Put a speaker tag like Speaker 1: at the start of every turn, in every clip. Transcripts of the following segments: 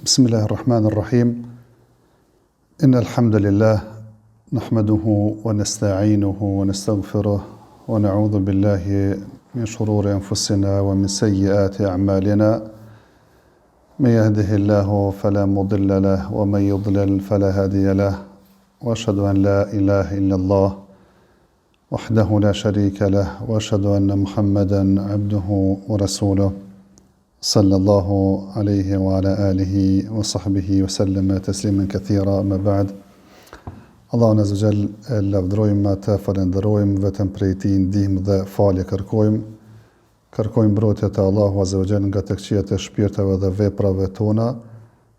Speaker 1: Bismillahirrahmanirrahim. Innal hamdalillah nahmaduhu wa nasta'inuhu wa nastaghfiruh wa na'udhu billahi min shururi anfusina wa min sayyiati a'malina. Man yahdihillahu fala mudilla lahu wa man yudlil fala hadiya lahu. Wa ashhadu an la ilaha illa Allah wahdahu la sharika lahu wa ashhadu anna Muhammadan 'abduhu wa rasuluh. Sallallahu alaihi wa ala alihi wa sahbihi wa sallama tasliman kathira, ma ba'd. Allahun azza wa jall lavdrojmë, atë falenderojmë, vetëm prej tij ndihmë dhe falje kërkojmë. Kërkojmë mbrojtje te Allahu azza wa jall nga të këqijat e shpirteve dhe veprave tona,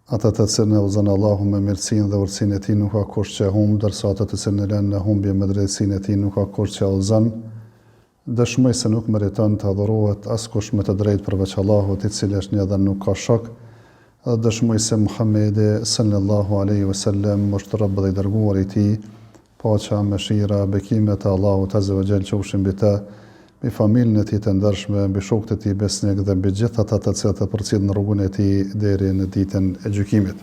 Speaker 1: ato të cilën e udhëzon Allahu me mirësinë dhe urtësinë e tij nuk ka kush që humb, ndërsa ato të cilën e lën në humbje me drejtsinë e tij nuk ka kush që udhëzon. Dëshmoj se nuk meriton të adhurohet askush me të drejtë përveç Allahut, i cili është një dhe nuk ka shok. Dhe dëshmoj se Muhamedi sallallahu alaihi wasallam është rob dhe i dërguar i tij, paqja, mëshira, bekimet e Allahut azza wa jall qofshin mbi të, mbi familjen e tij të ndershme, mbi shokët e tij besnik dhe mbi gjithë ata të cilët e përcjellin në rrugën e tij deri në ditën e gjykimit.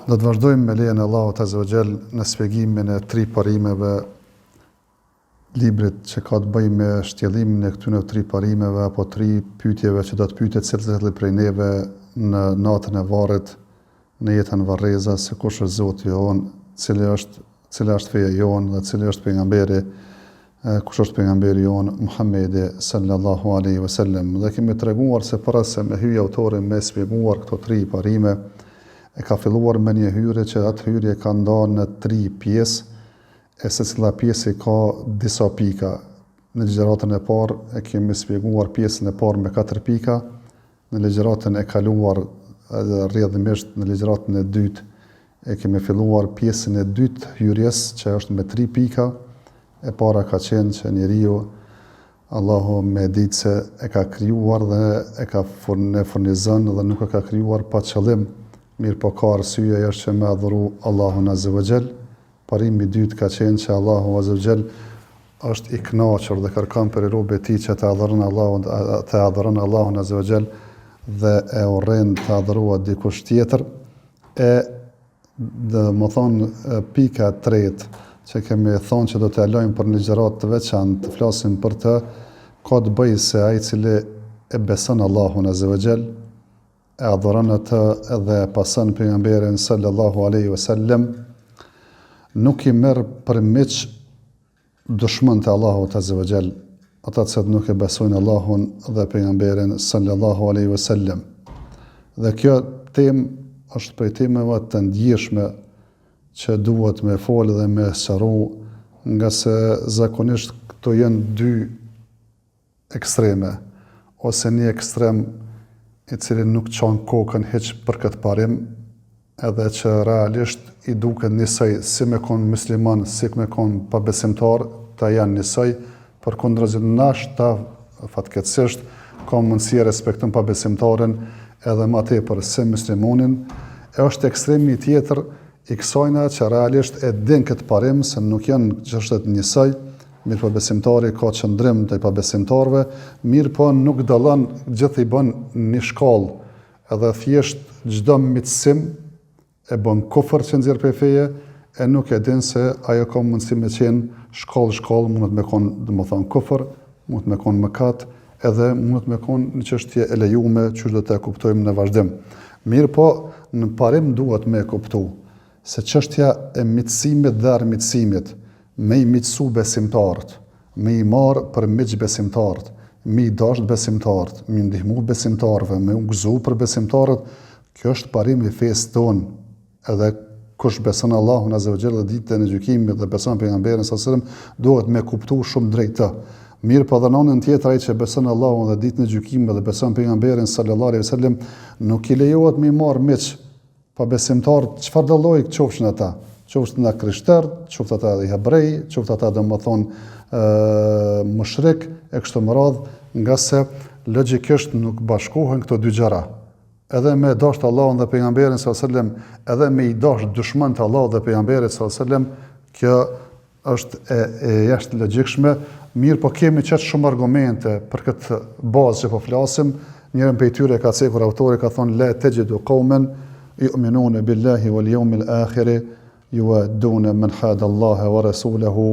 Speaker 1: Do të vazhdojmë me lejen e Allahut azza wa jall në shpjegimin e 3 parimeve librit që ka të bëjë me shtjellimin e këtyre 3 parimeve apo 3 pyetjeve që do të pyetet secili prej neve në natën e varrit, në jetën varreza, se kush është Zoti jon, cila është feja jon dhe cili është pejgamberi, kush është pejgamberi jon Muhamedi sallallahu alaihi wasallam. Dhe kemi treguar se para se me hyj autori me shpjeguar këto 3 parime, e ka filluar me një hyrje që atë hyrje ka ndarë në 3 pjesë, e secila pjesë ka disa pika. Në ligjëratën e parë e kemi shpjeguar pjesën e parë me 4 pika, në ligjëratën e kaluar rrjedhimisht në ligjëratën e dytë e kemi filluar pjesën e dytë hyrjes që është me 3 pika. E para ka qenë që njeriu Allahu me ditë se e ka krijuar dhe e ka furnizon dhe nuk e ka krijuar pa qëllim, mirë po ka arsye është që me adhuru Allahun azza wa jall. Parimi i dytë ka qenë që Allahu azza wa jall është i kënaqur dhe kërkon për robët e tij që të adhurojnë Allahun azza wa jall dhe e urren të adhurohet dikush tjetër. Pika e tretë që kemi thonë që do të lejmë për një gjërat të veçantë, të flasim për të, ka të bëjë se ai i cili e beson Allahun azza wa jall, e adhuron atë dhe pason pejgamberin sallallahu alaihi wasallam, nuk i merr për miq dushmën të Allahut azza wa jall, ata që nuk e besojnë Allahun dhe pejgamberin sallallahu alaihi wasallam. Dhe kjo temë është prej temave të ndjeshme që duhet me folë dhe me sqaru, nga se zakonisht këto janë 2 ekstreme, ose një ekstrem i cili nuk çon kokën hiç për këtë parim, edhe që realisht i duket njësoj si me kon musliman, si me kon pabesimtar, ta janë njësoj, përkundër nashta fatkeqësisht ka mundësi respektojnë pabesimtarin edhe më tepër se muslimanin. Është ekstremi tjetër i kësajna që realisht e din këtë parim se nuk janë çështjet njësoj, mirë po besimtari ka qëndrim të pabesimtarve, mirë po nuk dallon, gjithë i bën një shkallë, edhe thjesht çdo mitësim e bën kufër që nxjerr prej feje, e nuk e din se ajo ka mundësi me qenë shkallë, mund të me konë, domethënë kufër, mund të me konë mëkat, edhe mund të me konë një çështje e lejuame që do të kuptojmë në vazhdim. Mirë po, në parim duhet me kuptu se çështja e mitësimit dhe armiqësimit, me i miqësu besimtarët, me i marë për miq besimtarët, me i dashur besimtarët, me i ndihmu besimtarëve, me u gëzu për besimtarët, kjo është parim i fesë tonë. Edhe kush beson Allahun azza wa jall dhe ditën e gjykimit dhe beson pejgamberin sallallahu alaihi wasallam, duhet me kuptu shumë drejt të. Mirë po dhe nënën tjetër ai që beson Allahun dhe ditën e gjykimit dhe beson pejgamberin sallallahu alaihi wasallam, nuk i lejohet me marr miq pa besimtar, çfarë do lloji qofshin ata, qofshin ata krishterë, qofshin ata hebrej, qofshin ata domethënë mushrik e kështu me radhë, nga se logjikisht nuk bashkohen këto 2 gjëra. Edhe me dashur Allahun dhe pejgamberin sallallahu alaihi wasallam, edhe me i dashur dushman të Allahut dhe pejgamberit sallallahu alaihi wasallam, kjo është e jashtë logjikshme. Mirë po kemi qëtë shumë argumente për këtë bazë që po flasim, Njërën prej tyre ka cekur autori ka thonë la tajidu qauman yu'minuna billahi wal yawmil akhir yuwadduna man hada Allaha wa rasulahu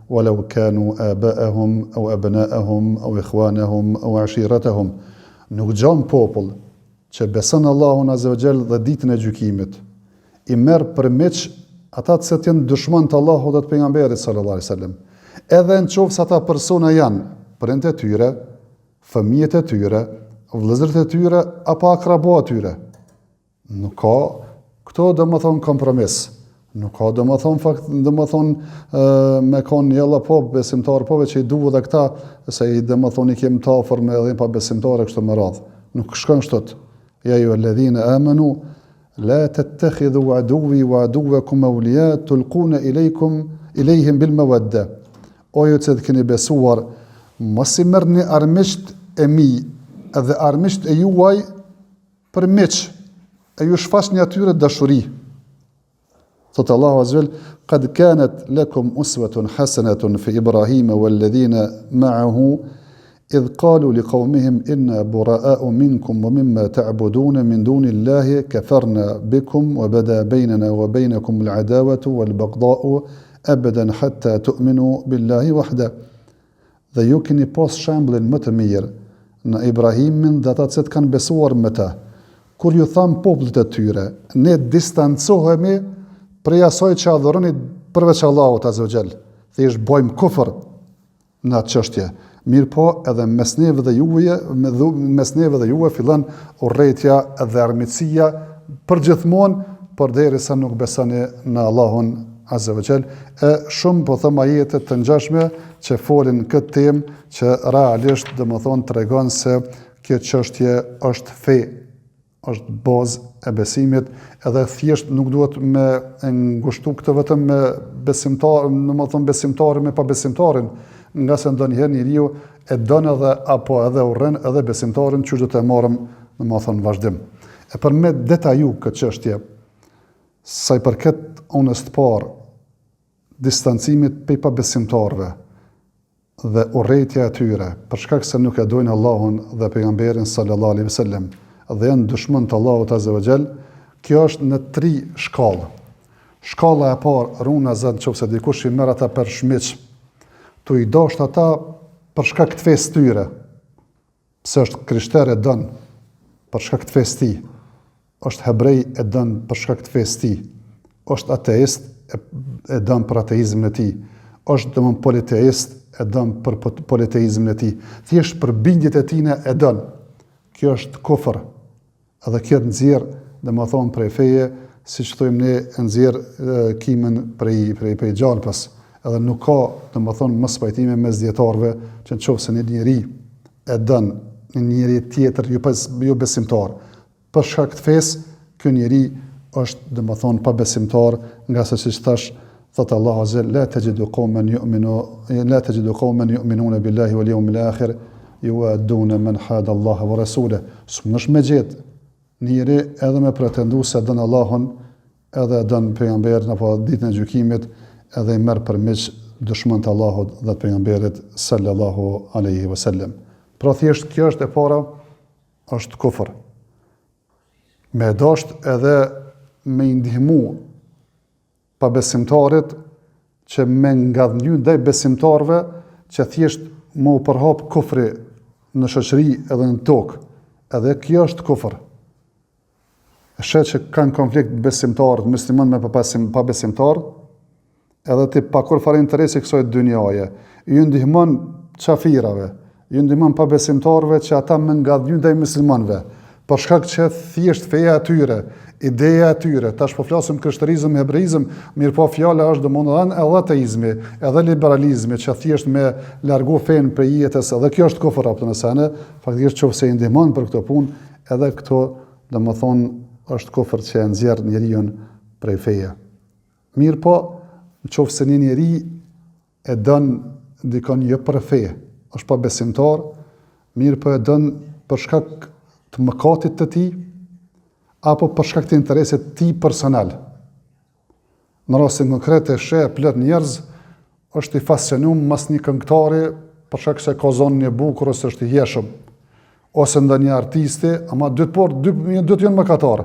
Speaker 1: walau kanu aba'ahum aw abna'ahum aw ikhwanahum aw ashiratahum. Nuk gjon popull që beson Allahun azza wa jall dhe ditën e gjykimit, i merr përmeç ata që janë dushman të Allahut dhe të pejgamberit sallallahu alaihi wasallam. Edhe nëse ata persona janë prindët e tyre, fëmijët e tyre, vëllezërit e tyre apo akrabat e tyre. Nuk ka këto domethën kompromis. Nuk ka domethën me kon jella po besimtar po veç i duhet edhe këta se i domethën i kem të afër me edhe pa besimtarë kështu me radhë. Nuk shkon kështu. Ja ju alladhina amanu la tattakhidhu aduwwi wa aduwwakum awliya tulquna ilayhim bil mawadda. O ju që keni besuar, mos i merrni armiqt e mi edhe armiqt e juaj për miq, e ju shfaqni atyre dashuri. Thot Allahu azza wajal, qad kanat lakum uswatun hasanatun fi Ibrahima walladhina ma'ahu idh qalu liqawmihim inna bura'a'u minkum wa mimma ta'buduna min dunillahi kafarna bikum wa bada baynana wa baynakum al-adawatu wal-baghda'u abadan hatta tu'minu billahi wahda. Dhe ju keni pas shembullin më të mirë në Ibrahimin dhe ata që kanë besuar me ta. Kur ju thamë popullit e tyre, ne distancohemi prej asaj që adhuroni përveç Allahut azza wa jall. Thjesht bëjmë kufër në atë çështje. Mirë po, edhe mes neve dhe juve fillon urrëtia dhe armiqësia përgjithmonë, përderisa nuk besoni në Allahun azza wa jall. Shumë po them ajete të ngjashme që folin këtë temë që realisht domethënë tregon se kjo çështje është fe, është bazë e besimit, edhe thjesht nuk duhet me ngushtu këtë vetëm me besimtar, domethënë besimtarin me pabesimtarin, nga se ndonjëherë njeriu e don edhe apo edhe urren edhe besimtarin që do të marrim domethënë vazhdim. E për me detaju këtë çështje, sa i përket onës të parë, distancimit prej pabesimtarëve dhe urrëtia e tyre, për shkak se nuk e dojnë Allahun dhe pejgamberin sallallahu alaihi wasallam, dhe janë dushman të Allahut azza wa jall, kjo është në 3 shkallë. Shkalla e parë, runa zot nëse dikush i merr ata për shmiq, tu i dosht ata për shkak të fesë tyre. Pse është krishter e don për shkak të fesë tij, është hebrej e don për shkak të fesë tij, është ateist e don për ateizmin e tij, është domon politeist e don për politeizmin e tij, thjesht për bindjet e tina e don. Kjo është kufër. Edhe kjo nxjerr, domethënë prej feje, siç thojmë ne, nxjerr kimën prej gjalpës. Edhe nuk ka domethënë mos pajtime mes dietarëve që nëse një njeri e don një njeri tjetër jo besimtar, për shkak të fesë, ky njeri është domethënë pa besimtar, nga se siç thash, thot Allahu azza la tajidu qauman yu'minuna billahi wal yawmil akhir yuwadduna man hada Allaha wa rasulahu. S'mund me gjet njëri edhe me pretendu se don Allahun, edhe don pejgamberin apo ditën e gjykimit, edhe i merr për miq dushman të Allahut dhe të pejgamberit sallallahu alaihi wasallam. Pra thjesht kjo është e para, është kufër. Me dasht edhe me ndihmu pa besimtarit që me ngadhnjy ndaj besimtarve që thjesht më u përhap kufri në shoqëri edhe në tokë. Edhe kjo është kufër. Shet që kanë konflikt besimtarët, musliman me pa besimtar, edhe ti pa kur fare interesi kësaj dynjaje, ju ndihmon qafirave, ju ndihmon pa besimtarve që ata më ngadhnjy ndaj muslimanëve, për shkak që thjesht feja e tyre, ideja e tyre, tash po flasim krishterizëm, hebreizëm, mirë po fjala është domosdoshmë edhe ateizmi, edhe liberalizmi, që thjesht me largu fen prej jetës, edhe kjo është kufër apo nëse ne faktikisht nëse i ndihmon për këtë punë, edhe këto domethënë është kufër që e nxjerr njeriu prej feje. Mirë po, nëse një njeri e don dikon jo për fe, është pa besimtar, mirë po e don për shkak të mëkatit të tij, apo për shkak të interesit të tij personal. Në rastin konkret e sheh plot njerëz është i fascinuar mas një këngëtari për shkak se ka zonë një bukur ose është i jeshëm, ose ndonjë artisti, ama dy të jenë mëkatar.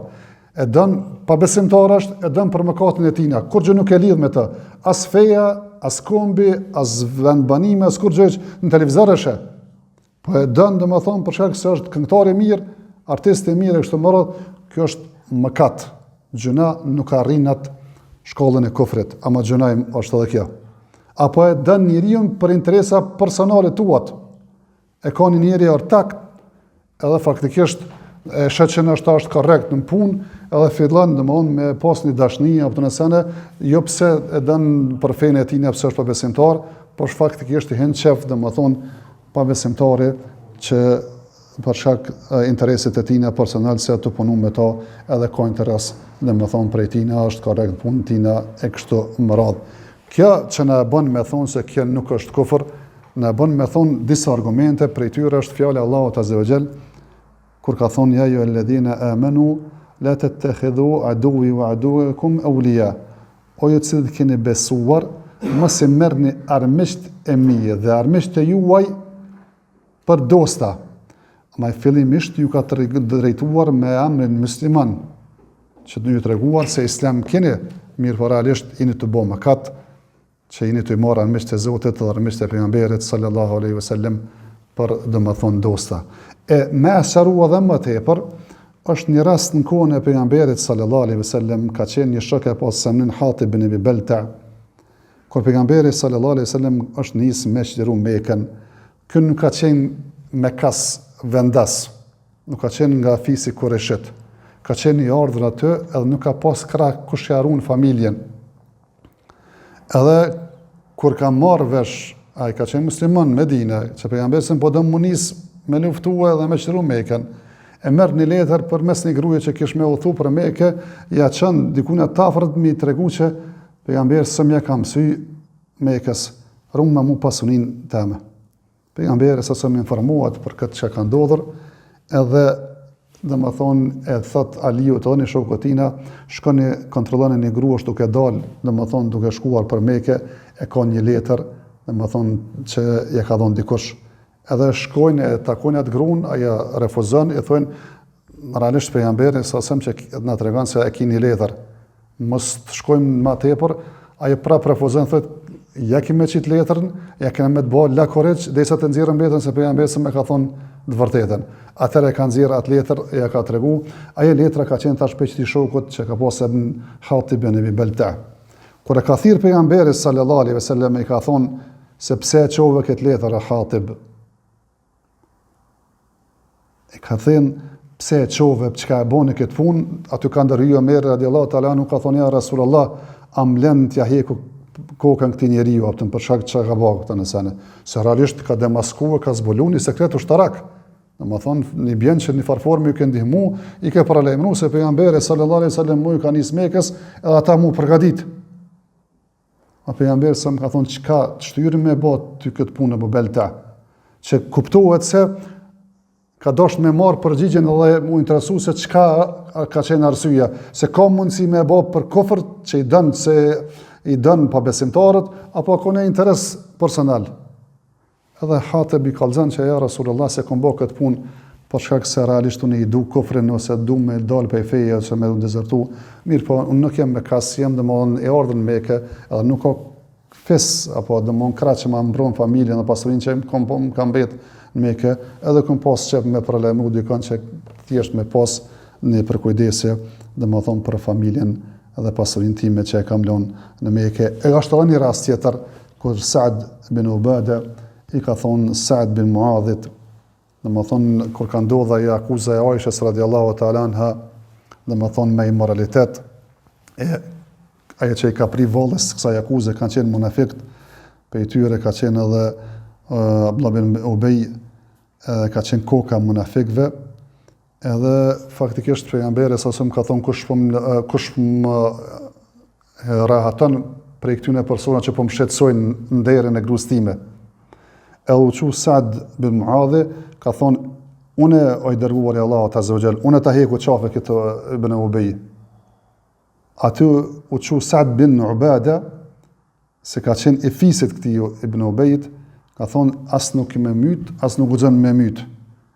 Speaker 1: E dën pabesimtar është, e dën për mëkatin e tina. Kur gjë nuk e lidh me të. As feja, as kombi, as vendbanime, as kur gjë në televizor është. Po e dën domethënë për shkak se është këngëtar i mirë, artist i mirë kështu më radh, kjo është mëkat. Gjëna nuk arrin atë shkollën e kufrit, ama gjëna është edhe kjo. Apo e dën njeriu për interesa personale tuat. E ka një njeri ortak, edhe faktikisht e shet që nështë është korrekt në punë, edhe fillon domthonë me pas një dashni apo në sene, jo pse e dën për fenë e tij, pse është pabesimtar, por faktikisht i hen çef domethënë pabesimtari që për shkak interesit e tij personal se të punu me ta, edhe ka interes domethënë prej tij është korrekt punë tij e kështu me radhë. Kjo që na bën me thonë se kjo nuk është kufër, na bën me thonë disa argumente, prej tyre është fjala e Allahut Azza wa Jall, kur ka thonë ja ju alladhina amanu la tattakhidhu aduwwi wa aduwwakum awliya. O ju që keni besuar, mos e merrni armiqt e mi dhe armiqt e juaj për dosta. Ma fillimisht ju ka drejtuar me emrin musliman, që të ju treguar se islam keni, mirë po realisht jeni të bë mëkat, që jeni të marrë armiqt e Zotit dhe armiqt e pejgamberit sallallahu alaihi wasallam për domethënë dosta. E me asharua dhe më tepër, është një rast në kohën e pejgamberit sallallahu alaihi wasallam, ka qenë një shok e pasë Hatib ibn Abi Balta, kur pejgamberi sallallahu alaihi wasallam është nisë me qëlliru Mekën. Ky nuk ka qenë me kas vendas, nuk ka qenë nga fisi Kureshit, ka qenë i ardhur aty edhe nuk ka pas krah kush ia ruan familjen. Edhe kur ka marrë vesh, ai ka qenë musliman në Medinë, që pejgamberi po dëm munis me luftue dhe me qëlliru Mekën. E merr një letër përmes një gruaje që kish me udhëtu për Mekë, ja çon dikuna tafërt mi tregu që pejgamberi sa më ka mësy Mekës, rruma mu pasunin tëme. Pejgamberi sa më informohet për këtë që ka ndodhur, edhe domethënë e thot Aliu të një shokut tina, shkoni kontrolloni një grua duke dalë, domethënë duke shkuar për Mekë, e ka një letër, domethënë që ja ka dhënë dikush. Edhe shkojnë e takojnë atë gruan, ajo refuzon, i thonë realisht pejgamberi sa që na tregon se e keni letër. Mos të shkojmë më tepër, ajo prap refuzon, thotë ja kemi çit letrën, ja kemë me të bëj la korrekt, derisa të nxjerrëm letrën se pejgamberi më ka thonë të vërtetën. Atëherë ka nxjerr atë letër, ja ka tregu, ajo letra ka qenë tash peqti shokut që ka pasur në Hatib ibn Abi Balta. Kur e ka thirr pejgamberi sallallahu alaihi wasallam, i ka thonë se pse e çove këtë letër Hatib. E ka thënë pse e çove, çka e bën këtë punë, aty ka ndërhyjë Omer radiallahu ta'ala anhu, ka thonë ja Rasulullah, am lën t'ja heku kokën këtij njeriu apo për shkak çka ka bërë këtë në sene. Se realisht ka demaskuar, ka zbuluar një sekret ushtarak. Domethënë një bjen që në farformë ju ke ndihmu, i ke paralajmëruar se pejgamberi sallallahu alaihi wasallam mu ka nis Mekës, edhe ata mu përgatit. A pejgamberi sa më ka thonë çka shtyrim me bë ty këtë punë apo belta, që kuptohet se ka dosht me marë përgjigjen dhe mu interesu se çka ka qenë arsyeja, se ka mundësi me bë për kufër që i dënë pabesimtarët, apo ka një interes personal. Edhe Hatib i kalzën që ja Rasulullah se kom bë këtë punë për shkak se realisht unë i du kufrin ose du me dalë për feje ose me dezertu. Mirë po, unë nuk jem me kas, jem domethënë e ardhur në Mekë, edhe nuk ka fes apo domethënë krah që ma mbron familjen dhe pasurinë që kam mbet në Mekë, edhe kom pas çep me problemu dikon që thjesht me pas një përkujdesje domethënë për familjen edhe pasurinë time që e kam lënë në Mekë. E është edhe një rast tjetër kur Saad bin Ubada i ka thonë Saad bin Muadhit, domethënë kur ka ndodhur ajo akuza e Aishës radiallahu ta'ala anha, domethënë me imoralitet, ajo që i ka pri vollës kësaj akuze kanë qenë munafikt, pe tyre ka qenë edhe Abdullah bin Ubay, ka qenë koka munafikëve, edhe faktikisht pejgamberi sa më ka thonë kush më rahaton prej këtyre personave që po më shqetësojnë nderin e gruas time. E u qu Saad bin Muadhi, ka thonë, une o i dërguar i Allahut Azza wa Jall, une ta heku qafe këtë ibn Ubay. Aty u qu Saad bin Ubada, se ka qenë i fisit këtij ibn Ubayt, ka thonë, as nuk me myt, as nuk guxon me myt.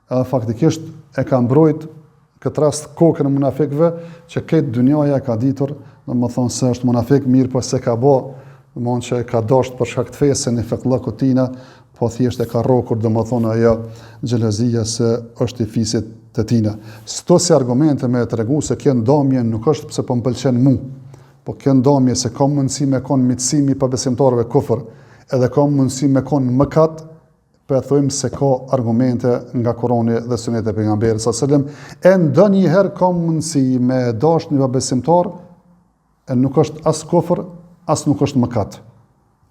Speaker 1: edhe faktikisht e ka mbrojt këtë rast kokën e munafikëve që këtë dynjaja ka ditur, domethënë se është munafik mirë, po se ka bë, domethënë që ka dashur për shkak të fesë në fetllëku tina, po thjesht e ka rrokur domethënë ajo xhelozia se është i fisit të tina. Sto si argumente me tregu se kjo ndomje nuk është pse po m'pëlqen mu, po kjo ndomje se ka mundësi me kon mitësimi pa besimtarëve kufër, edhe ka mundësi me kon mëkat, po e thojmë se ka argumente nga Kurani dhe Suneti e pejgamberit sallallahu alajhi wasallam, e ndonjëherë ka mundësi me dash një besimtar, e nuk është as kufër, as nuk është mëkat.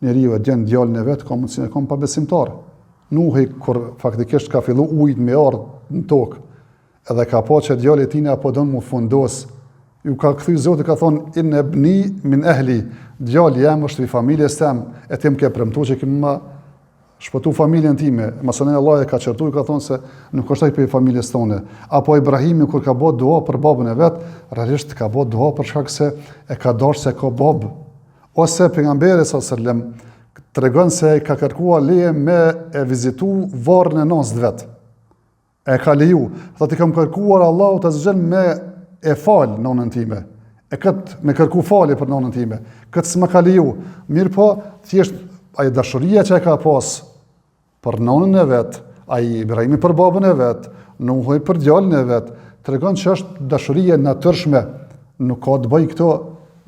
Speaker 1: Njeriu e djen djalin e vet, ka mundësi me kon pa besimtar. Nuhi kur faktikisht ka fillu ujit me ardh në tokë, edhe ka pa që djali i tij apo don mu fundos, ju ka kthy Zoti, ka thonë in ibni min ahli, djali jam është i familjes tem, e ti më ke premtuar që më shpëtu familjen time. Masonin Allah e ka qertuar, ka thonë se nuk është ai për familjes tonë. Apo Ibrahimi kur ka bë dua për babën e vet, realisht ka bë dua për shkak se e ka dashur se ka babë. Ose pejgamberi sallallahu alajhi wasallam tregon se ai ka kërkuar leje me e vizitu varrin e nënës vet. E ka leju, thotë i kam kërkuar Allahut azza me e fal nënën time. E këtë me kërku falje për nënën time. Këtë s'ma ka leju. Mirë po, thjesht ai dashuria që e ka pas për nënën e vet, ai Ibrahimi për babën e vet, Nuhi për djalin e vet, tregon që është dashuria natyrshme, nuk ka të bëj këto,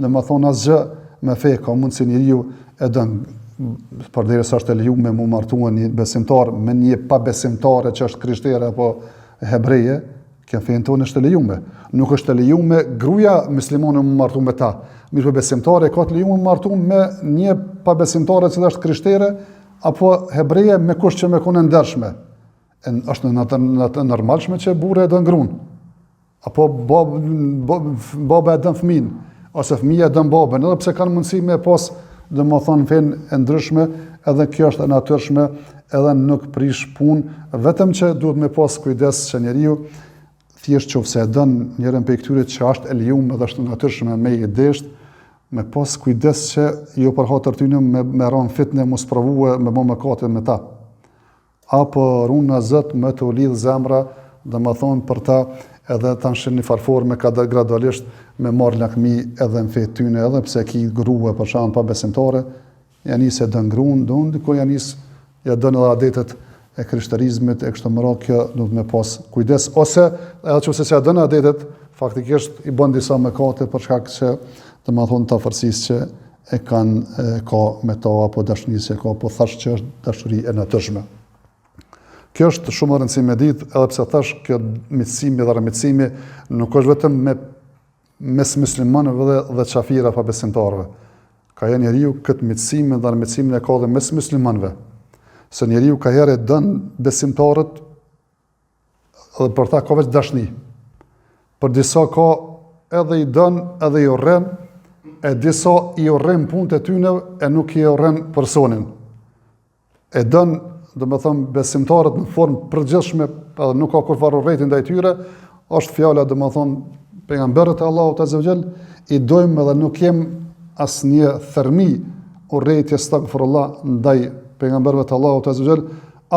Speaker 1: domethënë asgjë me fe, ka mundsi njeriu e don përderisa është e lejuar me martuar një besimtar me një pa besimtare që është krishtere apo hebreje, kjo fen tonë është e lejuar. Nuk është e lejuar gruaja muslimane me martu me ta. Mirë po besimtare ka të lejuar me martu me një pa besimtare që është krishtere apo hebreje me kush që me konë ndershme. Është në normalshme që burri e don gruan. Apo baba e don fëmin, ose fëmia e don babën, edhe pse kanë mundësi me pas domethënë fen e ndryshme, edhe kjo është e natyrshme, edhe nuk prish punë, vetëm që duhet me pas kujdes që njeriu thjesht nëse e don njërin prej këtyre që është e lejuar edhe është e natyrshme me i desht, me pas kujdes që jo për hatër tyne me ran fitne mos provue me bë mëkate me ta. Apo runa Zot me të lidh zemra, domethënë për ta edhe ta nshin një farforme ka gradualisht me marrë lakmi edhe në fetë tyne, edhe pse ki grua për shkak pa besimtare, ja nis e dën gruan, ndiko ja nis ja dën edhe adetet e krishterizmit e kështu me radhë, kjo duhet me pas kujdes, ose edhe nëse ja dën adetet, faktikisht i bën disa mëkate për shkak se domethënë ta forcisë që e kanë ka me to apo dashurisë ka, po thash që është dashuri e natyrshme. Kjo është shumë e rëndësishme me ditë, edhe pse thash kjo miqësimi dhe armiqësimi nuk është vetëm mes muslimanëve dhe qafira pa besimtarëve. Ka njeriu këtë miqësimi dhe armiqësimin e ka dhe mes muslimanëve. Se njeriu ka herë don besimtarët edhe për ta ka veç dashni. Për disa ka edhe i don edhe i urren, e disa i urren punët e tyne e nuk i urren personin. E don domethënë besimtarët në formë përgjithshme, edhe nuk ka kurrë urrëti ndaj tyre, është fjala domethënë pejgamberët e Allahut azza wa jall, i dojmë edhe nuk jem asnjë thërmi urrëti astaghfirullah ndaj pejgamberëve të Allahut azza wa jall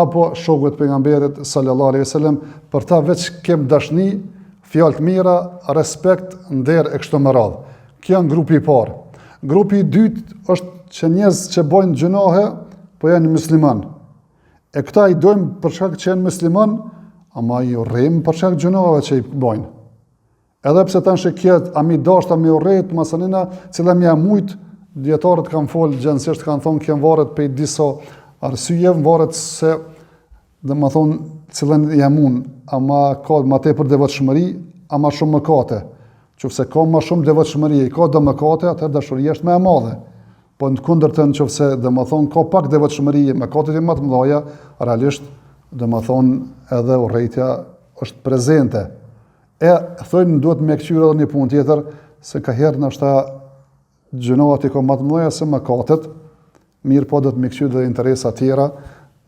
Speaker 1: apo shokëve të pejgamberit sallallahu alaihi wasallam, për ta veç kem dashni, fjalë të mira, respekt, nder e kështu me radhë. Kjo janë grupi i parë. Grupi i dytë është që njerëz që bojnë gjunahe, po janë musliman. E këta i dojmë për shkak që janë musliman, ama i urrejmë për shkak gjunave që i bojnë. Edhe pse tash kjo a mi dashta me urrejt masanina, cila më mujt, dietarët kanë folë gjendësisht, kanë thonë kjo varet prej disa arsyeve, varet se domethënë cilën jamun, ama ka më tepër devotshmëri, ama shumë mëkate. Nëse ka më shumë devotshmëri, ka do mëkate, atë dashuria është më e madhe. Po në kundërtën nëse domethënë ka pak devotshmëri, mëkatet më të mëdha, realisht domethënë edhe urrejtja është prezente. E thonë duhet me kthyer edhe një punë tjetër, se ka herë ndoshta gjunat i ka më të mëdha se mëkatet, mirë po do të me kthyer edhe interesa të tjera,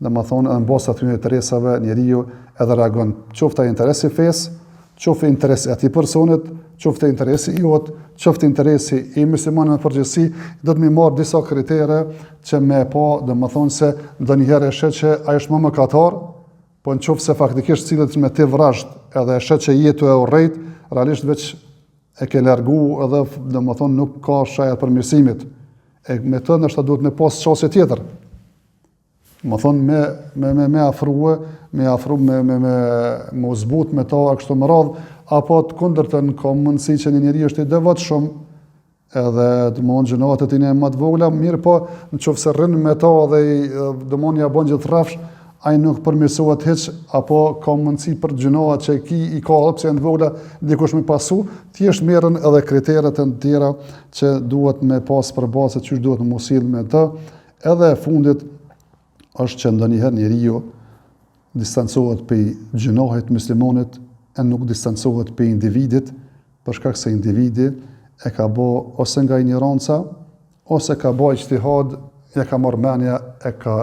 Speaker 1: domethënë në bazë aty interesave njeriu edhe reagon, qoftë interesi fesë, qoftë interesi atij personit, qoftë interesi jot, qoftë interesi i muslimanëve në përgjithësi, do të më marr disa kritere që më pa, domethënë se ndonjëherë është që ai është më mëkatar, po në qoftë se faktikisht cilët me ti vrasht edhe e shet që jetu e urrejt, realisht veç e ke largu edhe domethënë nuk ka shajat përmirësimit. E me të nështë duhet me pas qasje tjetër. Më thonë me afrue, me uzbut me ta e kështu më radhë, apo të kundërtën ka mundësi që një njeri është i devotshëm edhe domthonjë gjinohet e tine më të vogla, mirë po në qoftë se rrin me ta dhe domthonjë ja bën gjithë rrafsh, ai nuk përmirësohet hiç, apo ka mundësi për gjinohet që i ka edhe pse janë të vogla dikush me pasu, thjesht merren edhe kriteret e tjera që duhet me pas përballë se çish duhet të mos sill me të, edhe e fundit është që ndonjëherë njeriu distancohet prej gjinohet muslimanit e nuk distancohet prej individit, për shkak se individi e ka bë ose nga ignoranca, ose ka bë ijtihad, ja ka marrë mendja, e ka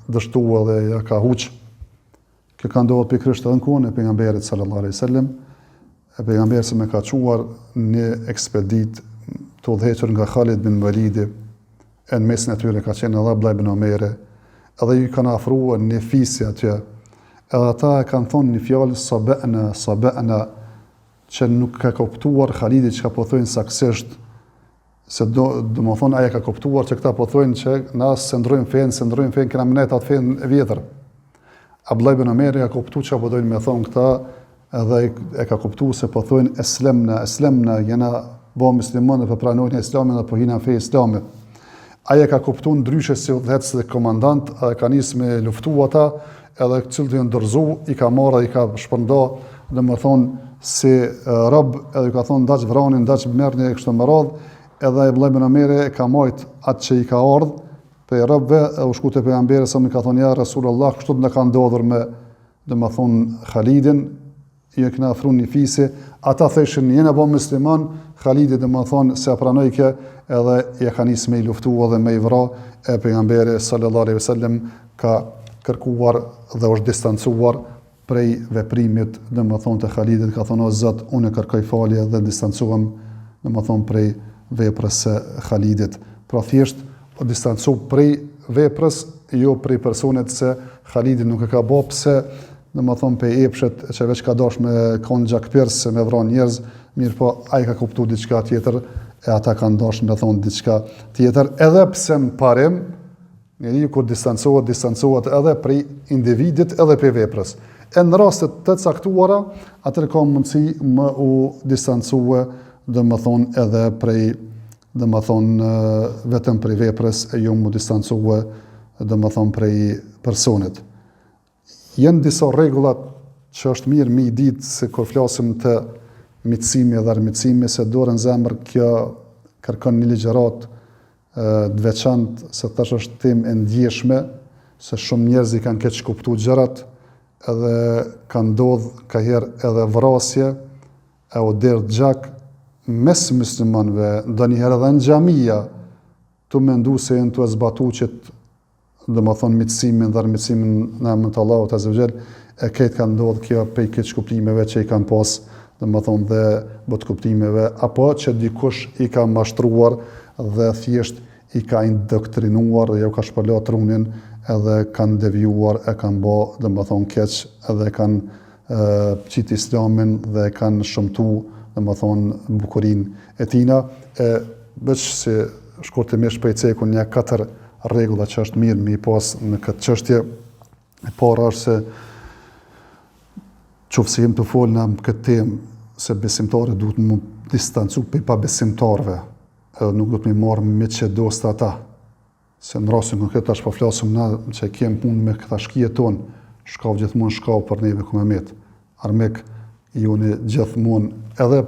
Speaker 1: dështuar dhe ja ka huq. Kjo ka ndodhur pikërisht edhe në kohën e pejgamberit sallallahu alaihi wasallam. E pejgamberi se më ka çuar në ekspedit të udhëhequr nga Khalid bin Walidi, e në mesin e tyre ka qenë edhe Abdullah ibn Omeri, edhe ju kanë afruar në fisja atje. Edhe ata e kanë thonë një fjalë sabana, që nuk ka kuptuar Khalidi që ka po thojnë saksisht, se do më thonë aja ka kuptuar që këta po thojnë që na se ndrojmë fenë, këna mënet atë fenë e vjetër. Abdullah ibn Omeri ka kuptu që po dojnë me thonë këta, edhe e ka kuptu se po thojnë eslemna, jena bo musliman dhe për pranojnë islamin dhe po hina fe islamit. Aja ka kuptu ndryshe si udhëhec dhe komandant, edhe ka nisë me luftu ata, edhe cilët janë ndërzu, i ka marrë, i ka shpërnda, dhe më thonë si rob, edhe ka thonë ndaq vranin, ndaq mërni e kështë më radhë, edhe Abdullah ibn Omeri e ka majt atë që i ka ardhë, për robëve, e u shku të pejgamberi, sa më ka thonë, ja Rasulullah, kështu të në ka ndodhur me, dhe më thonë, Khalidin, i e këna afru një fisi, ata theshin, jena bo musliman, Khalidi dhe më thonë, se pranojke, edhe i ka nisë me i luftu edhe me i vra, e pejgamberi sallallahu alaihi wasallam ka kërkuar dhe është distancuar prej veprimit, dhe më thonë të Khalidit, ka thonë, o Zot, unë e kërkoj falje dhe distancuam, dhe më thonë, prej veprës së Khalidit. Pra thjesht, o distancu prej veprës, jo prej personit se Khalidit nuk e ka bo pse, dhe më thonë, pe epshet, që veç ka dash me konë gjakpirës, se me vran njerëz, mirë po, a i ka kuptu diçka tjetër, e ata kanë dash me thonë diçka tjetër, edhe pse në parim, njeriu kur distancohet edhe prej individit, edhe prej veprës. E në rastet të caktuara, atër ka mundësi më u distancue, dhe më thonë edhe prej, dhe më thonë vetëm prej veprës, e jo më distancue, dhe më thonë prej personit. Jenë disa regullat që është mirë mi ditë se kur flasim të mitësimi dhe armitësimi, se dorën zemër kjo kërkon një ligjërat të veçantë, se tash është temë e ndjeshme, se shumë njerëz i kanë keq kuptu gjërat, edhe kanë ndodhë ka herë edhe vrasje, e u derë gjak mes muslimanëve, ndonjëherë edhe në xhamia, tu mendu se janë tu e zbatu që dhe më thonë mitësimin dhe armitësimin në emrin të Allahut azza wa jall, e këtë kanë ndodhë kjo pej keq kuptimeve që i kanë pas, dhe më thonë dhe bot kuptimeve, apo që dikush i ka mashtruar dhe thjesht i ka indoktrinuar dhe ju ka shpërla trunin edhe kanë devjuar, e kanë bo dhe më thonë keq, edhe kanë qitë islamin dhe kanë shëmtu dhe më thonë bukurin e tina, e bëq si shkurtimisht për i ceku një 4 regula që është mirë me i pas në këtë qështje. E para është se qoftë se jem të folna në këtë temë, se besimtare duhet më distancu për pa besimtarve, edhe nuk duhet me marrë me që dosta ata. Se në rastin konkret tash po flasim na që kem punë me këta shkije tonë, shkau gjithmonë shkau për neve ku me met. Armik juni gjithmonë edhe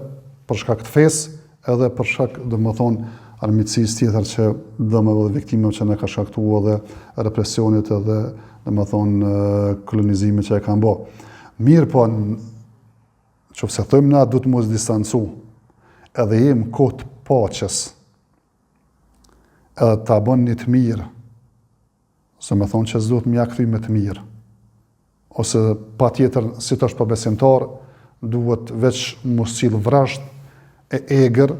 Speaker 1: për shkak të fesë, edhe për shkak, domethënë, armiqësisë tjetër që dëmeve dhe viktimeve që na ka shkaktuar edhe represionit edhe domethënë kolonizimit që e kanë bë. Mirë po, nëse thojmë na duhet mos distancu, edhe jem kohë të paqes, edhe ta bën një të mirë, se me thonë që s'duhet m'ja kthy me të mirë, ose pa tjetër, si të është për besimtar, duhet veç mos sill vrasht e egër,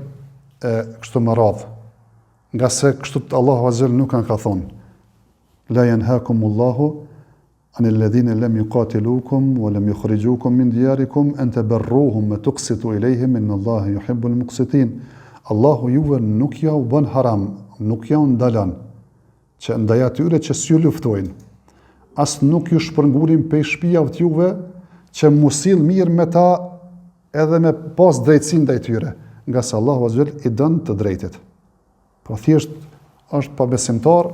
Speaker 1: e kështu më radhë. Nga se kështu Allahu azza nuk kanë ka thonë, la yanhaakumullahu anil ladhina lam yuqatilukum wa lam yukhrijukum min diyarikum an tabarruhum wa tuqsitu ilayhim inna Allaha yuhibbul muqsitin. Allahu juve nuk ja u bën haram, nuk ja u ndalon që ndaj atyre që s'ju luftojnë, as nuk ju shpërngulim pe shtëpive të juve që mu sill mirë me ta edhe me pas drejtësinë ndaj tyre, nga se Allahu azza wajal i don të drejtit. Po thjesht është pabesimtar,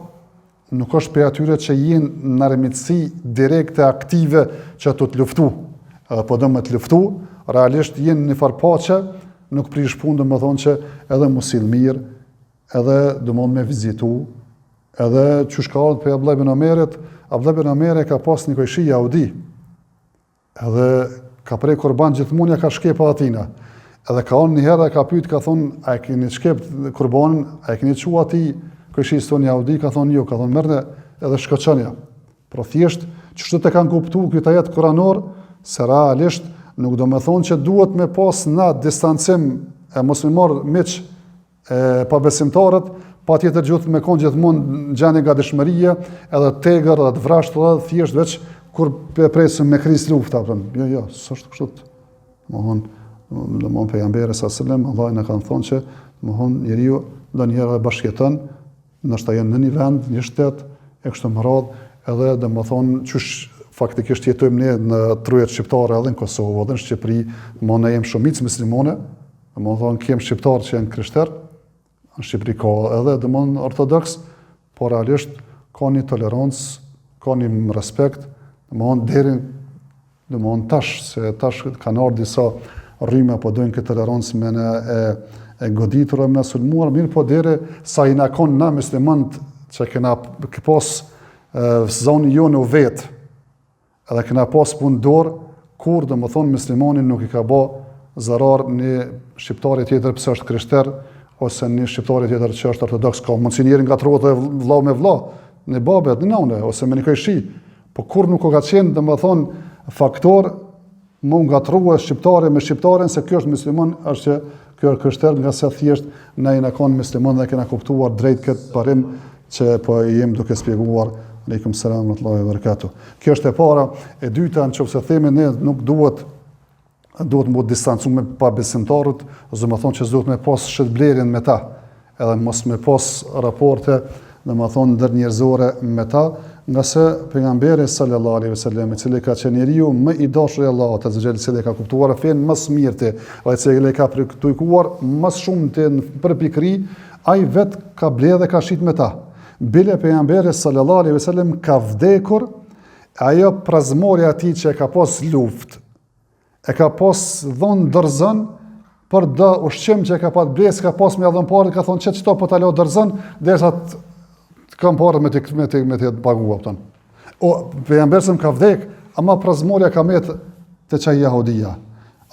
Speaker 1: nuk është për atyre që jenë në armiqësi direkte aktive që të luftu, edhe po do me të luftu, realisht jenë në farpaqe, nuk prish punë, do më thonë që edhe mu sill mirë, edhe do më me vizitu, edhe që shka ardhë për Abdullah ibn Omerit, Abdullah ibn Omeri ka pas një kojshi Jahudi, edhe ka prej kurban gjithmonë ja ka shkepa atina, edhe ka onë një herë, ka pyet, ka thonë, a e keni shkep kurbanin, a e keni qua ati kojshisë tonë Jahudi, ka thonë jo, ka thonë mërne edhe shkoqënja. Pro thjesht, qështu të kanë kuptu këtë ajet kuranor, se realisht nuk do me thonë që duhet me pas na distancim e mos me marrë miq pabesimtarët, pa tjetër gjithë me konë gjithmonë gjeni nga dëshmërije, edhe tegër, edhe të vrasht, edhe thjesht veç kur presim me kris lufta. Jo, s'është kështu. Domthon pejgamberi sallallahu alajhi wasallam, Allah na kanë thonë që domthon njeriu ndonjëherë bashkëton, ndoshta janë në një vend, një shtet, e kështu me radhë, edhe domthon qysh faktikisht jetojmë ne në trujet shqiptare edhe në Kosovë, edhe në Shqipëri, ne jemi shumicë muslimane, domthon kem shqiptarë që janë krishterë, në Shqipëri ka edhe domthon ortodoks, por realisht ka një tolerancë, ka një respekt, domthon deri domthon tash kanë ardhur disa rrymë apo dojnë këtë tolerancë me në e goditur e me në sulmuar, mirë po deri sa i na konë na muslimant që kena pas zoni jo në vetë, edhe kena pas punë dorë, kur dhe më thonë muslimanin nuk i ka ba zarar një shqiptari tjetër pëse është krishter, ose një shqiptari tjetër që është ortodoks, ka mundësi njëri nga trot dhe vlla me vlla, në babet, në nane, ose me një kojshi, po kur nuk o ka qenë dhe më thonë faktor, më nga trua shqiptare me shqiptaren, se kjo është musliman, është që kjo është krishter, nga se thjesht ne i na kanë musliman dhe kena kuptuar drejt këtë parim që po jem duke spjeguar. Aleikum selam wa rahmatullahi wa barakatuh. Kjo është e para. E dyta, nëse themi ne nuk duhet më distancu me pabesimtarët, do të thonë që duhet me pas shëtblerjen me ta, edhe mos me pas raporte, do të thonë ndërnjerëzore me ta, nga se pejgamberi sallallahu alaihi wasallam, i cili ka qenë njeriu më i dashur i Allahut azza xal, i cili ka kuptuar fen më së miri, ai i cili ka praktikuar më shumë të përpikri, ai vet ka blerë dhe ka shit me ta. Bile pejgamberi sallallahu alaihi wasallam ka vdekur, ajo prazmorja e tij që ka pas luftë, e ka pas dhon dorëzën për do ushqim që ka pas blesë, ka pas me dhon parë, ka thonë çto po ta lë dorëzën derisa kam parë me të paguar ton. O pejgamberi ka vdek, ama prazmorja ka met te çaj Jahudia.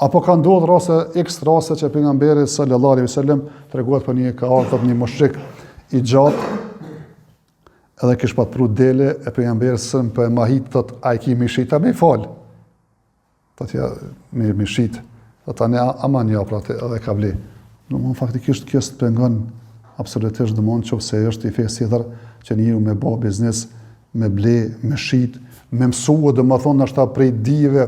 Speaker 1: Apo ka ndodhur rase ekstra rase që pejgamberi sallallahu alaihi wasallam treguat për një ka ardhur një mushrik i gjatë, edhe kish pat pru dele, e pejgamberi sëm për e mahit, thot, a i ki mishita me i falë. Thot, ja, me mishit. Thot, anë aman ja, pra, edhe ka vle. Në faktikisht, kjo së të pengon absolutisht dëmon që se është i fesë tjetër që njëru me ba biznes, me ble, me shit, me mësua, dhe më thonë, është ta prej dive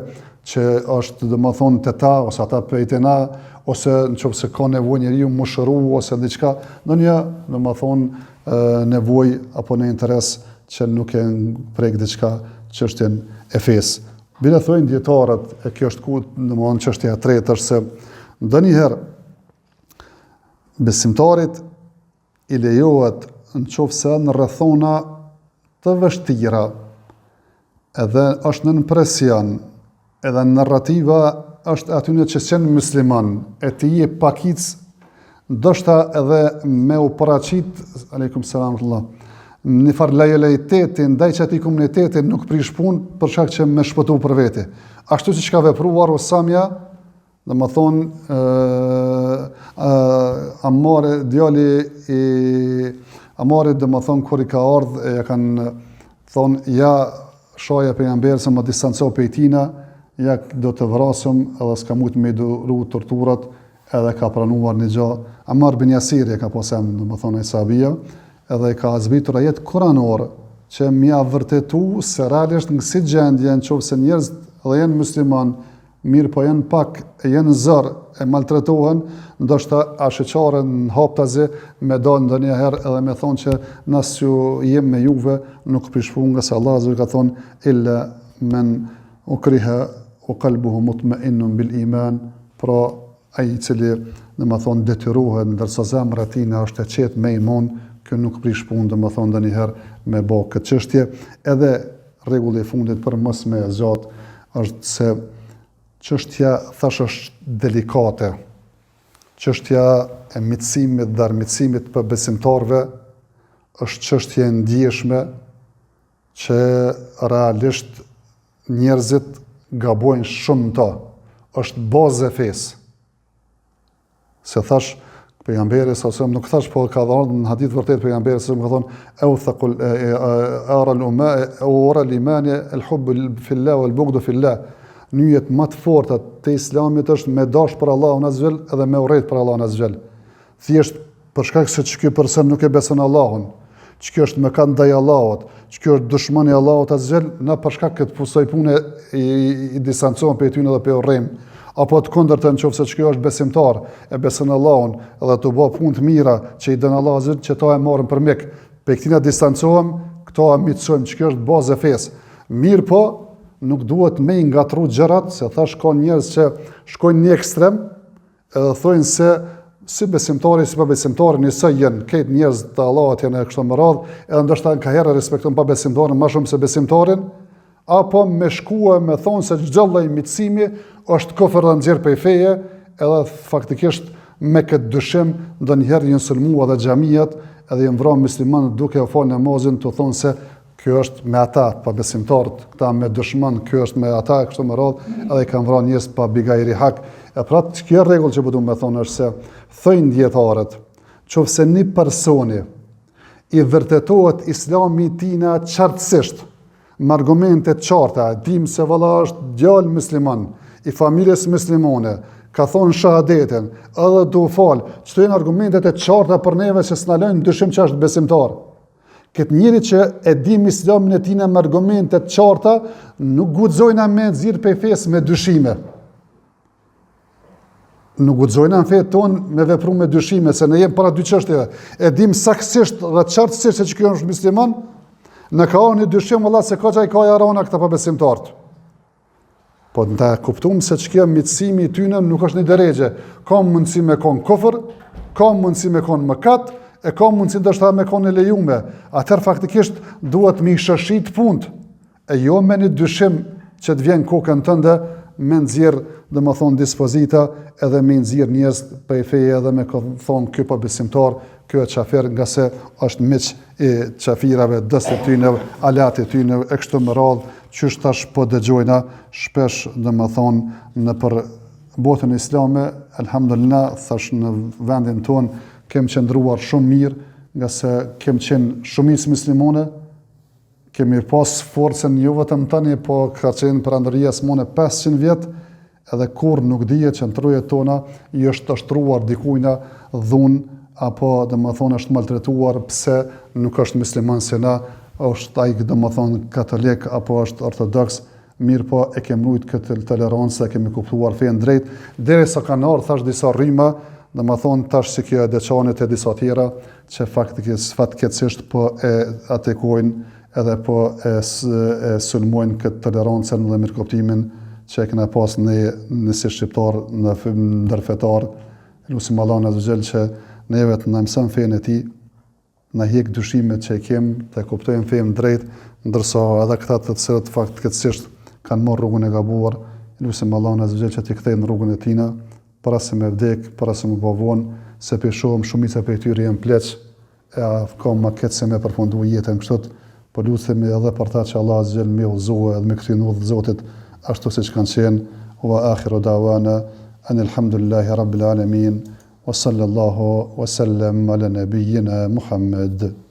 Speaker 1: që është, dhe më thonë, të ta, ose ata prej të na, ose në që se ka nevoj njeriu më shëru, ose diqka, në një, dhe më thonë, nevoj apo në interes që nuk e prek diçka çështjen e fesë. Bile thojnë dietarët, e kjo është ku domthon çështja e tretë është se ndonjëherë besimtarit i lejohet nëse në rrethona të vështira, edhe është në presion, edhe narrativa është aty që janë musliman, e ti je pakic ndoshta edhe me u paraqit, aleikum selam Allah, në farë lojaliteti ndaj çatij komuniteti nuk prish punë për shkak që më shpëtu për vete. Ashtu siç ka vepruar Usamja, domethënë Ammar djali i Ammarit, domethënë kur i ka ardhur ja kanë thonë ja shoja pejgamberi se më distanco prej tina, ja do të vrasëm edhe s'ka mujt me duru torturat, edhe ka pranuar një gjë. Ammar bin Yasiri ka posem, domethënë Sabia, edhe ka zbritur ajet kuranor që mja vërtetu se realisht në kësi gjendje, në qoftë se njerëz dhe jenë musliman, mirë po jenë pak, jenë zër, e maltretohen, ndoshta asheqaren në haptazi me dalë ndonjëherë edhe me thonë që nësë ju jem me juve, nuk prishpun nga se Allah zë ka thonë, illa men ukriha u kalbuhu mutmainnun bil iman, pra ai cili dhe më thonë detyrohet, ndërsa zemra e tij është e qetë me iman, kjo nuk prish punë, dhe më thonë ndonjëherë me bë këtë çështje. Edhe rregulli i fundit për mos me zgjat është se çështja thash është delikate. Çështja e mitësimit dhe armiqësimit për besimtarëve është çështje e ndjeshme që realisht njerëzit gabojnë shumë të. Është bazë e fesë. Se thash pejgamberi sa nuk thash, po ka dhënë në hadith vërtet pejgamberi sa ka thonë awthaqul ara al-iman al-hubb fillah wal-bughd fillah. Nyjet më të forta të islamit është me dash për Allahun azhjal edhe me urrejt për Allahun azhjal. Thjesht për shkak se ç'ky person nuk e beson Allahun, ç'ky është mëkat ndaj Allahut, ç'ky është dushman i Allahut azhjal, na për shkak këtë pusoj punë i distancohen prej tyre edhe pe urrejm. Apo të kundërtën, nëse ç'ky është besimtar, e beson Allahun edhe të bë punë të mira që i dën Allahu azhjal, që to e marrin për mik. Pe këtina distancohem, këto e mitësojmë që kjo është bazë e fesë. Mirë po, nuk duhet me i ngatru gjërat, se thash ka njerëz që shkojnë një ekstrem, edhe thojnë se si besimtari, si pa besimtari, njësë jenë, këtë njerëz të Allahut janë e kështu me radhë, edhe ndoshta ka herë respektojnë pa besimtarin më shumë se besimtarin, apo me shkua me thonë se çdo lloj mitësimi është kufër dhe nxjerr prej feje, edhe faktikisht me këtë dyshim ndonjëherë janë sulmuar edhe xhamiat, edhe janë vrarë muslimanët duke u falë namazin, të thonë se kjo është me ata pa besimtarët, këta me dëshman, kjo është me ata kështu me radhë, edhe kanë vrarë njerëz pa bigajri hak. E pra kjo rregull që po duam të thonë është se thojnë dietarët, nëse një personi i vërtetohet Islami i tij qartësisht, me argumente të qarta, dim se valla është djalë musliman, i familjes muslimane, ka thonë shahadetin, edhe du falë, çto janë argumentet e qarta për neve që s'na lënë dyshim që është besimtar. Këtë njëri që e dim Islamin e tij me argumente të qarta, nuk guxojna me nxirr prej fesë me dyshime. Nuk guxojna në fetë tonë me vepru me dyshime, se ne jemi para dy çështjeve. E dim saktësisht dhe qartësisht se kjo është musliman, në ka një dyshim valla se ka çaj ka jarana këta pa besimtarët. Po nda kuptum se ç'kjo mitësimi i tyne nuk është një drejgje. Ka mundësi me kon kufër, ka mundësi me kon mëkat, e ka mundësi ndoshta me kon e lejume. Atëherë faktikisht duhet me i shëshit punët, e jo me një dyshim që të vjen kokën tënde me nxjerr, domethënë dispozita, edhe me nxjerr njerëz prej feje edhe me thonë ky pa besimtar, ky është çafer nga se është miq i çafirave, dëstë tyne, alati tyne e kështu me radhë, qysh tash po dëgjojna shpesh domethënë në për botën islame, elhamdulillah, thash në vendin tonë kem qëndruar shumë mirë, nga se kem qenë shumicë muslimane, kemi pas forcën jo vetëm tani, po ka qenë perandoria smone 500 vjet, edhe kur nuk dihet që në trojet tona i është ashtruar dikujna dhunë, apo domethënë është maltretuar pse nuk është musliman si na, është ai domethënë katolik apo është ortodoks, mirë po e kemi mujt këtë tolerancë, e kemi kuptuar fen drejt, derisa kanë ardhur thash disa rryma, domethënë tash si kjo e deçanit e disa tjera që faktikisht fatkeqësisht po e atakojnë edhe po e sulmojnë këtë tolerancën dhe mirëkuptimin që e kena pas në si shqiptar, në ndërfetar. Lusim Allahun azhjal që neve të na mëson fenë e tij, na hiq dyshimet që e kemi, të kuptojmë fenë drejt, ndërsa edhe këta të cilët faktikisht kanë marrë rrugën e gabuar, lusim Allahun azhjal që t'i kthejnë në rrugën e tina, para se me vdek, para se me bavon, se për shohëm shumica prej tyre janë pleq, e ka ma ketë se me përfundu jetën kështot, po lutemi edhe për ta që Allah azhjal me udhëzohe edhe me këtyn udhë Zotit, ashtu siç kanë qenë, wa akhiru dawana anil hamdulillahi rabbil alamin, wa sallallahu wa sallam ala nabiyyina Muhammad.